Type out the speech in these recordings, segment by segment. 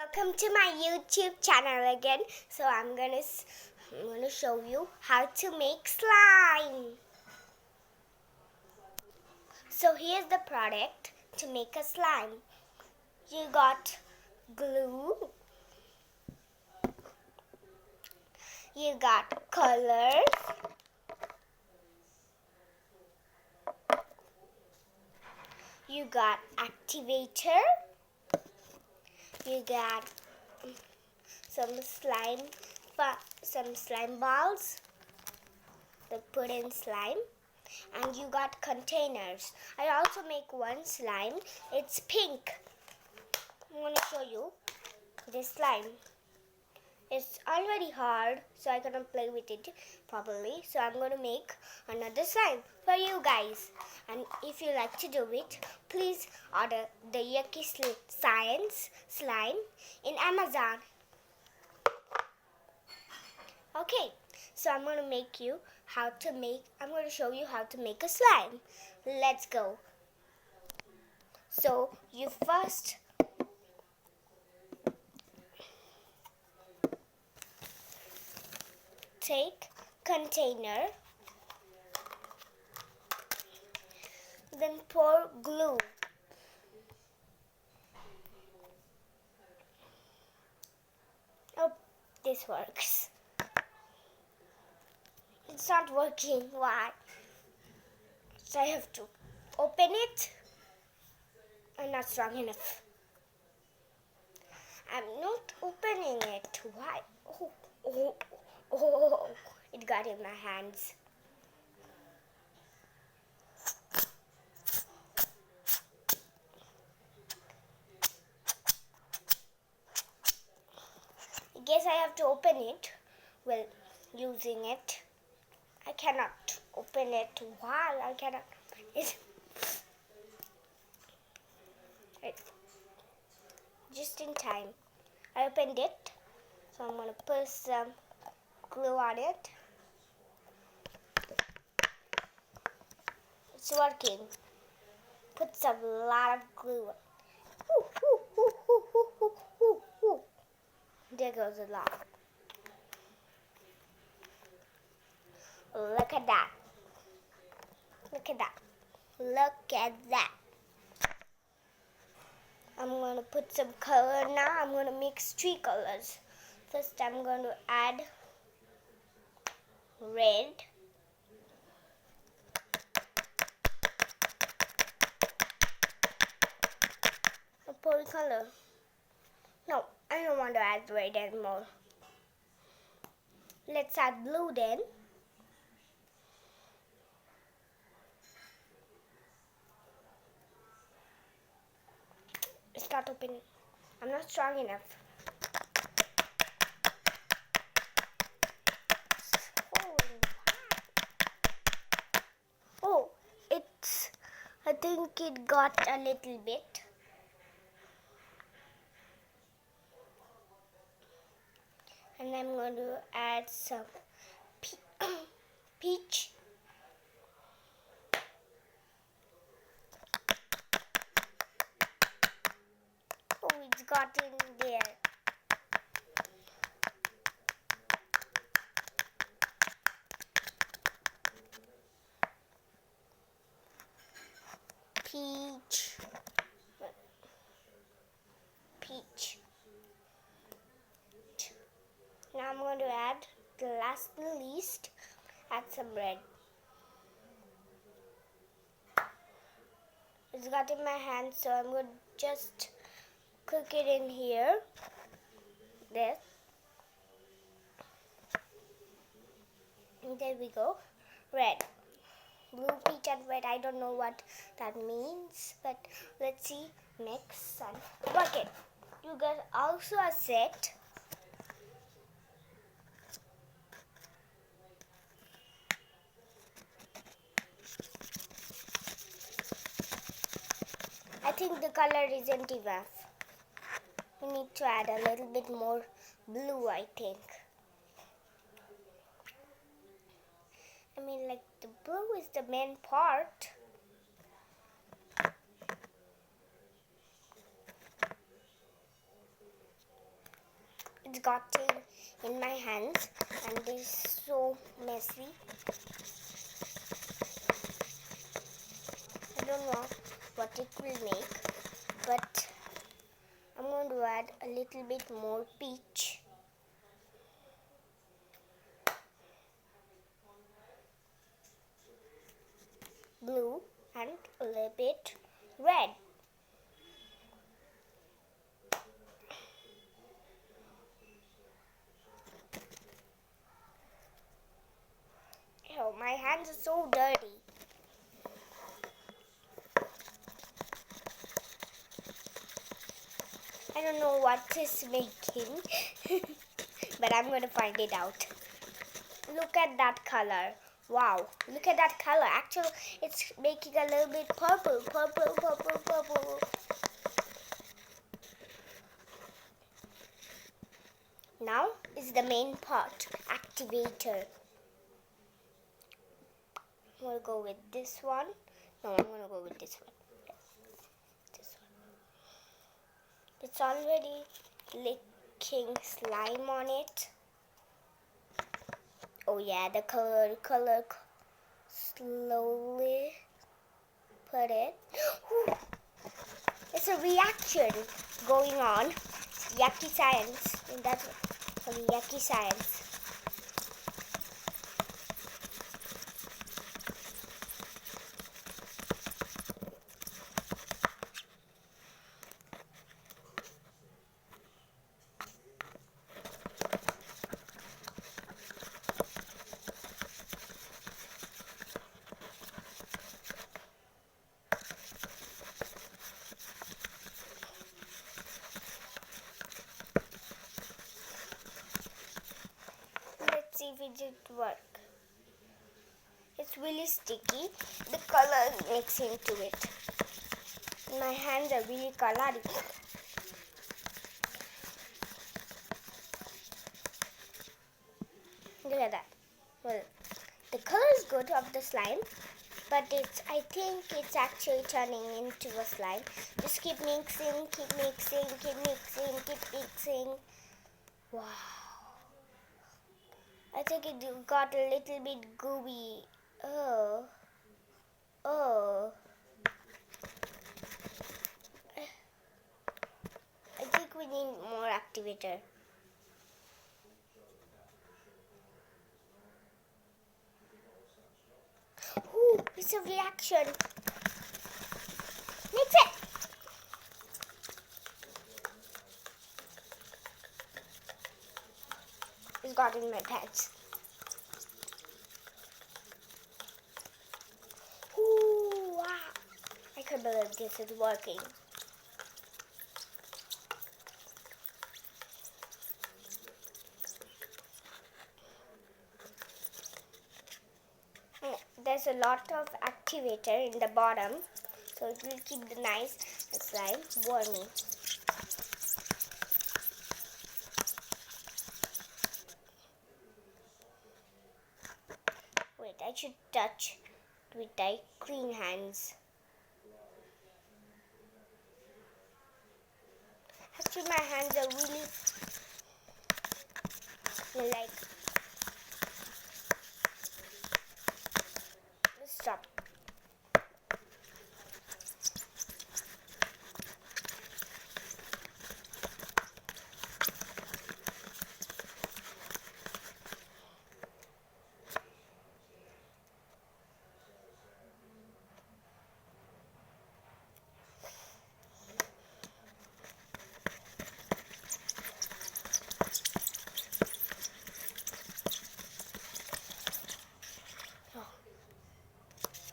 Welcome to my YouTube channel again. So I'm gonna show you how to make slime. So here's the product to make a slime. You got glue. You got colors. You got activator. You got some slime balls to put in slime, and you got containers. I also make one slime. It's pink. I'm going to show you this slime. It's already hard, so I cannot play with it properly. So I'm going to make another slime for you guys. And if you like to do it, please order the Yucky Science slime in Amazon. Okay, so I'm going to show you how to make a slime. Let's go. So you first take container, then pour glue. Oh, this works. It's not working. Why? So I have to open it. I'm not strong enough. I'm not opening it. Why? Oh, it got in my hands. I guess I have to open it while using it. I cannot open it. Why? I cannot. Just in time. I opened it. So I'm going to put some glue on it. It's working. Puts a lot of glue. There goes a lot. Look at that. Look at that. Look at that. I'm going to put some color now. I'm going to mix 3 colors. First, I'm going to add red. A purple color. No, I don't want to add red anymore. Let's add blue then. It's not opening. I'm not strong enough. Oh, I think it got a little bit. And I'm going to add some peach. Oh, it's got in there. Peach. Now I'm going to add, the last but least, add some red. It's got in my hand, so I'm going to just cook it in here. There. And there we go. Red. Blue, peach and red. I don't know what that means, but let's see. Mix and work it. You got also a set. I think the color isn't enough. We need to add a little bit more blue, I think. I mean, like, the blue is the main part. It's gotten in my hands and it's so messy. I don't know what it will make, but I'm going to add a little bit more peach. Blue and a little bit red. Oh, my hands are so dirty. I don't know what it's making, but I'm going to find it out. Look at that color. Wow, look at that color. Actually, it's making a little bit purple. Now is the main part, activator. I'm going to go with this one. No, I'm going to go with this one. This one. It's already licking slime on it. Oh yeah, the color slowly put it. It's a reaction going on. Yucky science. And that's yucky science. Let's see if it did work. It's really sticky. The color mixes into it. My hands are really colored. Look at that. Well, the color is good of the slime, but I think it's actually turning into a slime. Just keep mixing, keep mixing, keep mixing, keep mixing. Wow. I think it got a little bit gooey. Oh. I think we need more activator. Ooh, it's a reaction. Mix it. It's got in my pants. Ooh, wow. I can't believe this is working. There's a lot of activator in the bottom, so it will keep the nice slime warmy. Wait, I should touch with my clean hands. Actually, my hands are really like. Stop.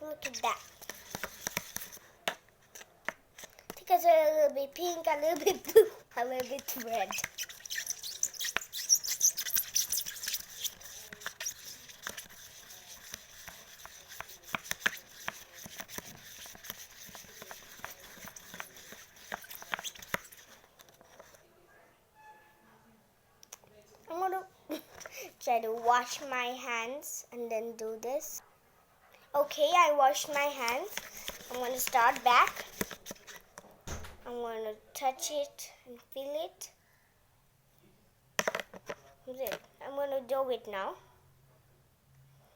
Look at that. I think it's a little bit pink, a little bit blue, a little bit red. I'm going to try to wash my hands and then do this. Okay, I washed my hands. I'm going to start back. I'm going to touch it and feel it. it. I'm gonna do it now.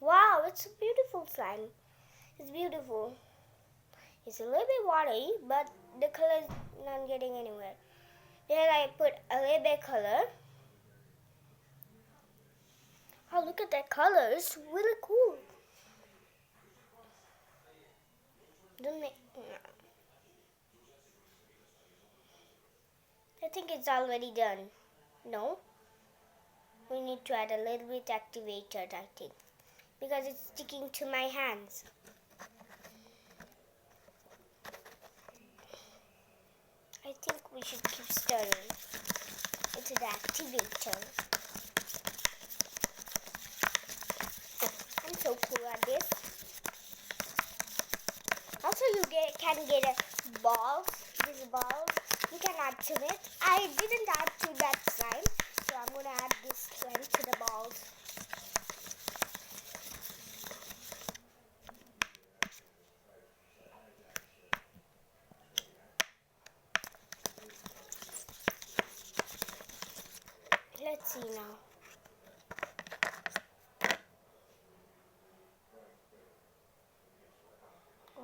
Wow, it's a beautiful slime. It's beautiful. It's a little bit watery, but the color is not getting anywhere. Then I put a little bit color. Oh, look at that color. It's really cool. I think it's already done. No? We need to add a little bit activator, I think. Because it's sticking to my hands. I think we should keep stirring. It's the activator. I'm so cool at this. Also, you can get a balls. These balls. You can add to it. I didn't add to that slime, so I'm gonna add this slime to the balls. Let's see now.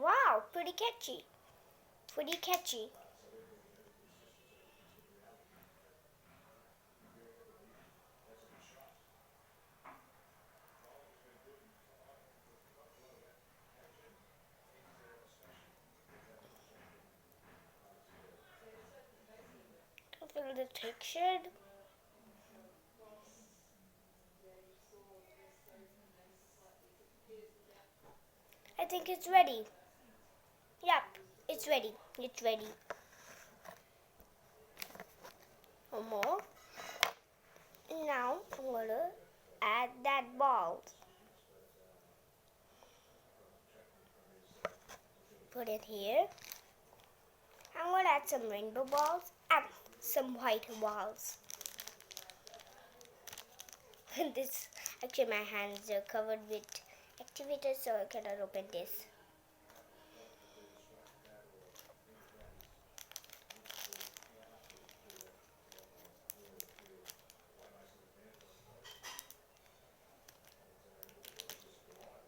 Wow, pretty catchy. Pretty catchy. I feel the texture. I think it's ready. Yep, it's ready. It's ready. One more. Now I'm gonna add that ball. Put it here. I'm gonna add some rainbow balls and some white balls. This actually my hands are covered with activators, so I cannot open this.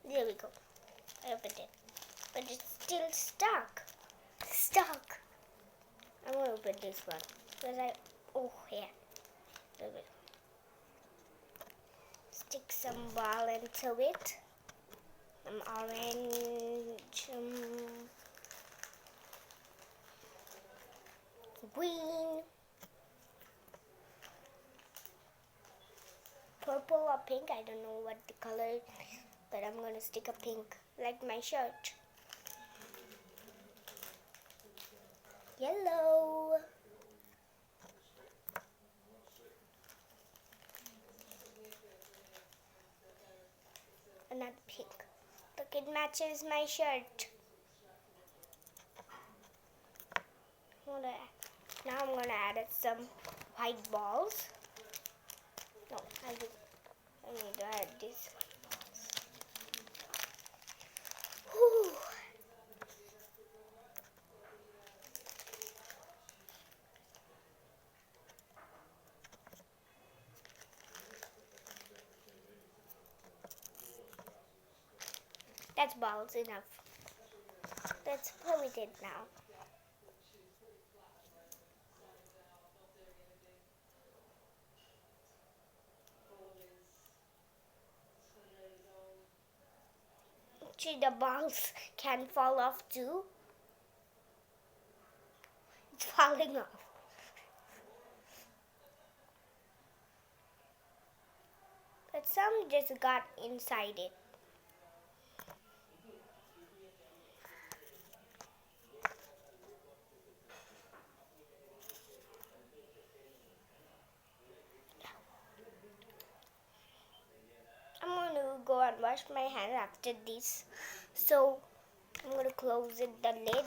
There we go. I opened it. But it's still stuck. Stuck. I'm gonna open this one. Oh yeah. There we go. Stick some ball into it. Some orange, green, purple or pink. I don't know what the color is, but I'm gonna stick a pink like my shirt. Yellow. Another pink. Look, it matches my shirt. Now I'm gonna add some white balls. No, I need to add these white balls. Whew. That's balls enough. Let's play with it now. See, the balls can fall off too. It's falling off. But some just got inside it. I'm going to go and wash my hands after this. So I'm going to close the lid.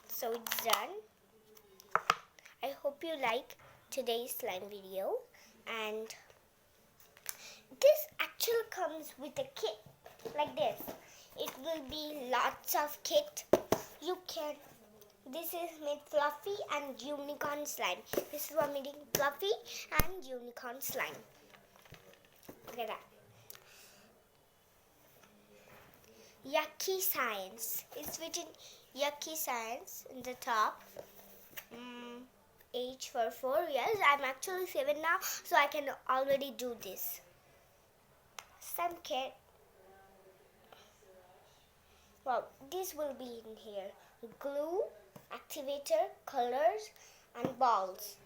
So it's done. I hope you like today's slime video. And this actually comes with a kit like this. It will be lots of kit. You can this is made fluffy and unicorn slime. This is for making fluffy and unicorn slime. Look at that. Yucky Science. It's written Yucky Science in the top. H for 4. Yes, I'm actually 7 now, so I can already do this. Slime kit. Well, this will be in here. Glue, activator, colors, and balls.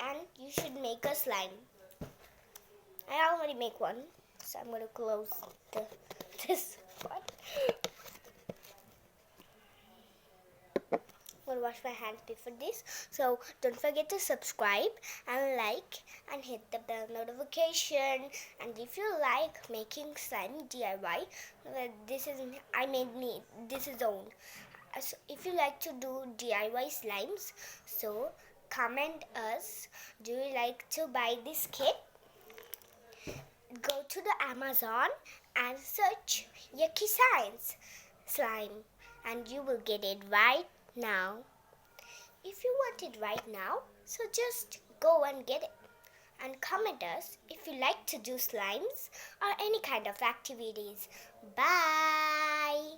And you should make a slime. I already make one, so I'm going to close this one. I'm going to wash my hands before this. So don't forget to subscribe and like and hit the bell notification. And if you like making slime DIY, this is own. So if you like to do DIY slimes, so comment us. Do you like to buy this kit? Go to the Amazon and search Yucky Science slime, and you will get it right now. If you want it right now, so just go and get it. And comment us if you like to do slimes or any kind of activities. Bye!